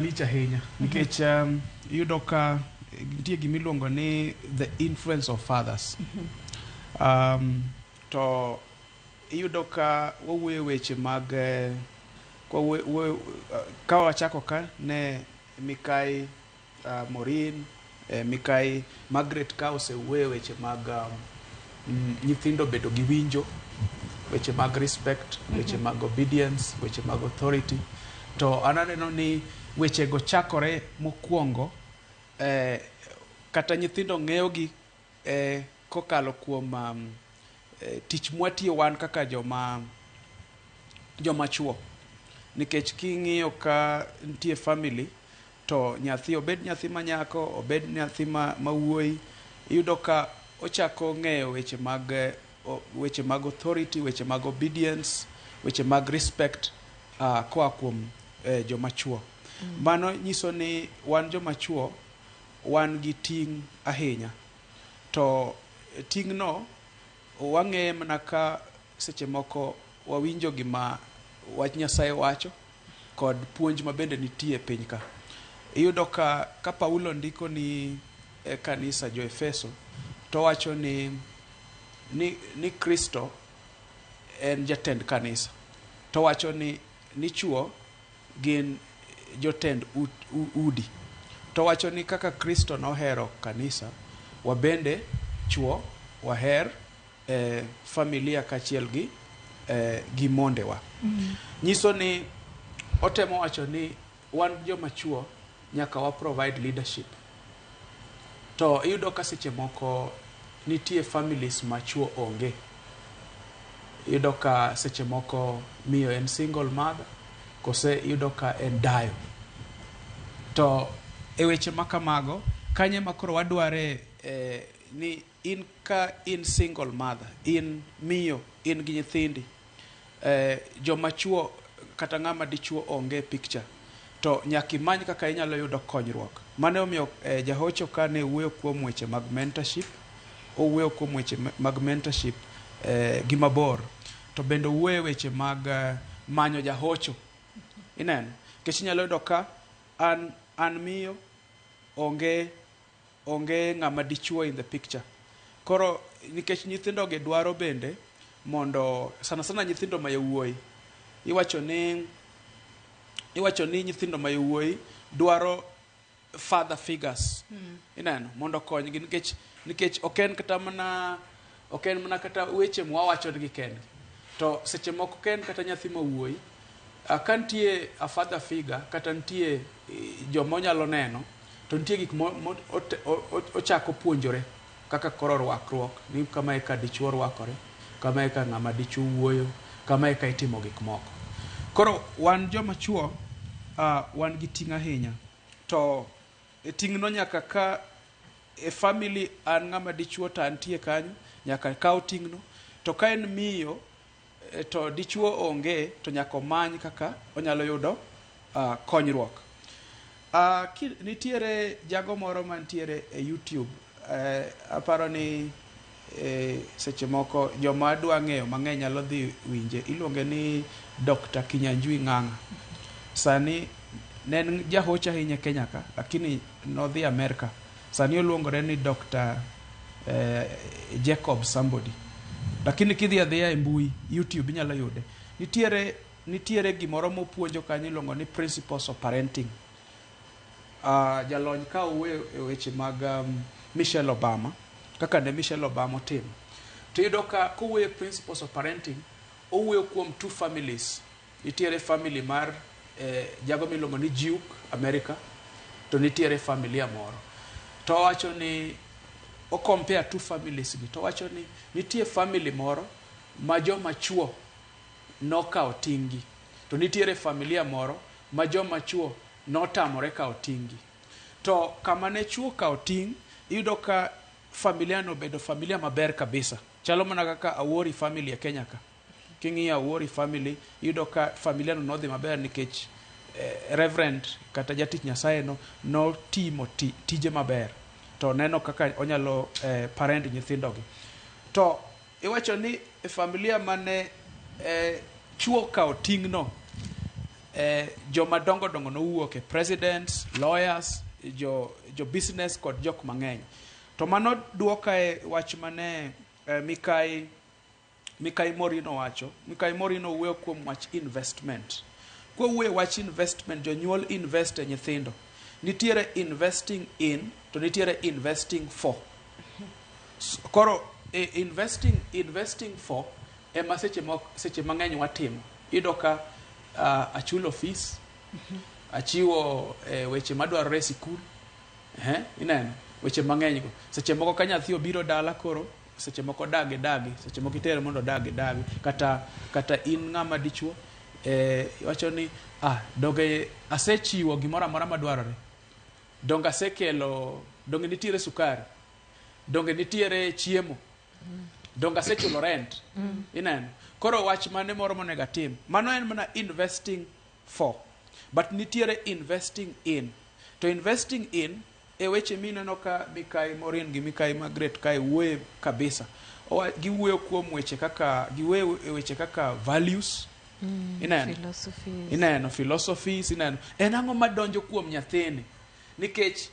lich ahinya nikech iyudo ka nitie gimiluongo ni the influence of fathers. To iyudo ka wawuoyo weche mag ka wachako ka ne Mikai Morin, Mikai Margaret ka osewuoyo weche mag nyithindo bedo gi winjo, weche mag respect, weche mag obedience, weche mag authority. To ananeno ni weche go chakore mokuongo kata nyithindo ng'eyogi kokalo kuom tich mwatiyo wan kaka joma chuo. Nikech king'iyo ka nitie family to nyathi obed nyathi manyako, obed nyathi mawuoyi, iyudo ka ochako ng'eyo weche mag authority, weche mag obedience, weche mag respect koa kuom joma chuo. Mano nyiso ni wan joma chuo wan gi ting' ahinya. To ting' no wang'eye mana ka seche moko wawinjo gima wach Nyasaye wacho kod puonj ma bende nitie piny ka. Iyudo ka Paulo ndiko ni kanisa jo Efeso to wacho ni Kristo en jatend kanisa. To wacho ni chuo gin jotend udi. To wacho ni kaka Kristo nohero kanisa, wabende chuo waher familia kachiel gi mondewa. Nyiso ni otemo wacho ni wan joma chuo nyaka wa provide leadership. To iyudo ka seche moko nitie families ma chuo onge. Iyudo ka seche moko miyo en single mother, kose iyudo ka en dayo. To e weche makamago kanye makoro wadware ni in single mother, in miyo, in gi nyithindi, joma chuo kata ng'ama dichuo onge picture, to nyaka imany kaka inyalo yudo konyruok. Mane omiyo jahocho ka ne wuoyo kuom weche mag mentorship, owuoyo kuom weche mag mentorship gi mabor. To bende wuoyo weche mag manyo jahocho. Ineno, kech inyalo yudo ka an miyo onge ng'ama dichuo in the picture. Koro nikech nyithindo ge dwaro bende mondo sana nyithindo ma yawuoyi, iwacho ni nyithindo ma yawuoyi dwaro father figures. Ineno, mondo konygi nikech ok en mana kata weche mwawacho gi kendgi. To seche moko ken kata nyathi ma wuoyi ka nitie a father figure kata nitie joma onyalo neno, to nitie gik ochako puonjore kaka koro rwakruok, ni kama eka dichuo rwakore, kama eka ng'ama dichuo wuoyo, kama eka itimo gik moko. Koro wan joma chuo wan gi ting' ahinya. To ting' no nyaka ka family an ng'ama dichuo to antie kanyo, nyaka kaw ting' no. To ka en miyo to dichuo onge, to nyaka omany kaka onyalo yudo konyruok. Nitiere jago moro mantiere e YouTube, aparo ni seche moko joma dwa ng'eyo mang'eny nyalo dhi winje. Iluonge ni Dr. Kinyanjui Ng'ang'a. Sani ne en jahocho ahinya Kenya ka, lakini nodhi Amerika. Sani oluongore ni Dr. Jacob somebody. Lakini kidhi adhiya e mbui YouTube inyalo yude. Nitiere gimoro mopuonjo kanyo iluongo ni principles of parenting. Jalony ka owuoyo e weche mag Michelle Obama, kaka ne Michelle Obama otimo. To iyudo ka kowuoyo principles of parenting, owuoyo kuom two families. Nitiere family mar jago miluongo ni Duke America, to nitiere familia moro. To wacho ni o compare two families gi. To wacho ni nitie family moro ma joma chuo nokawo ting'gi, to nitiere familia moro ma joma chuo notamore kawo ting'gi. To kama ne chuo kawo ting', iyudo ka familia no bedo familia maber kabisa. Chalo mana kaka Awori family e Kenya ka. King'iyo Awori family, iyudo ka familia no nodhi maber nikech Reverend kata jatich Nyasaye no timo tije maber. To neno kaka onyalo parent nyithindogi. To iwacho ni familia mane chuo kawo ting' no, joma dongo dongo nowuok e presidents, lawyers, jo business kod jok mang'eny. To mano duoka e wach mane Mikai Morino wacho. Mikai Morino wuoyo kuom wach investment. Kwa wuoyo wach investment, jonyuol invest e nyithindo. Nitiere investing in, to nitiere investing for. Koro investing for ema seche mang'eny watimo. Ido ka achulo fees, achiwo weche madwarore e sikul. Ineno weche mang'eny go. Seche moko ka nyathi obiro dala koro, seche moko dagi, seche moko itere mondo dagi, kata in ng'ama dichuo, wacho ni donge asechiwo gimoro amora madwarore. Donge asekelo, donge nitiere sukari, donge nitiere chiemo, donge asechulo rent. Ineno. Koro wach mane moro monego atim. Mano en mana investing for. But nitiere investing in. To investing in e weche mineno ka Mikai Morin gi Mikai Margaret kai wuoyo kabisa. Giwuoyo kuom weche kaka values. Ineno philosophies. En ang'o madonjo kuom nyathini. Nikech